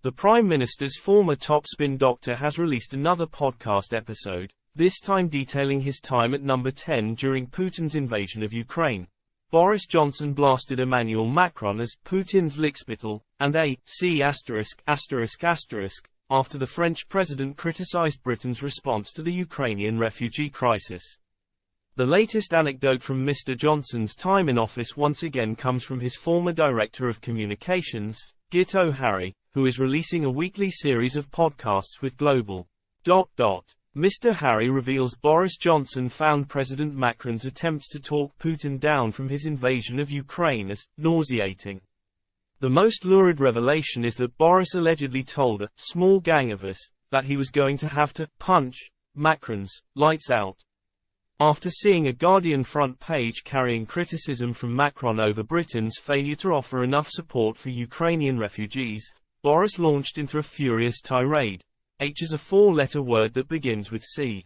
The Prime Minister's former top spin doctor has released another podcast episode, this time detailing his time at number 10 during Putin's invasion of Ukraine. Boris Johnson blasted Emmanuel Macron as Putin's lickspittle, and after the French president criticized Britain's response to the Ukrainian refugee crisis. The latest anecdote from Mr. Johnson's time in office once again comes from his former Director of Communications, Gitto Harry, who is releasing a weekly series of podcasts with Global. Mr. Harry reveals Boris Johnson found President Macron's attempts to talk Putin down from his invasion of Ukraine as nauseating. The most lurid revelation is that Boris allegedly told a small gang of us that he was going to have to punch Macron's lights out. After seeing a Guardian front page carrying criticism from Macron over Britain's failure to offer enough support for Ukrainian refugees, Boris launched into a furious tirade. H is a four-letter word that begins with C.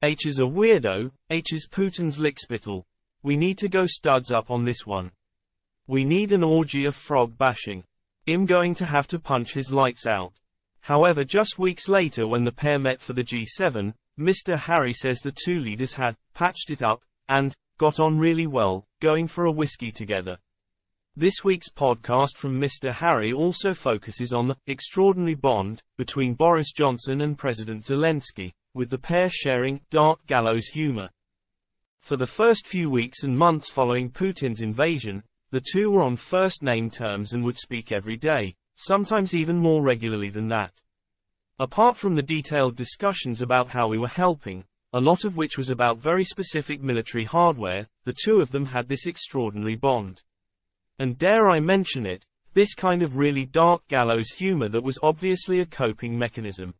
H is a weirdo, H is Putin's lickspittle. We need to go studs up on this one. We need an orgy of frog bashing. I'm going to have to punch his lights out. However, just weeks later when the pair met for the G7, Mr. Harry says the two leaders had patched it up and got on really well, going for a whiskey together. This week's podcast from Mr. Harry also focuses on the extraordinary bond between Boris Johnson and President Zelensky, with the pair sharing dark gallows humor. For the first few weeks and months following Putin's invasion, the two were on first-name terms and would speak every day, sometimes even more regularly than that. Apart from the detailed discussions about how we were helping, a lot of which was about very specific military hardware, the two of them had this extraordinary bond. And dare I mention it, this kind of really dark gallows humor that was obviously a coping mechanism.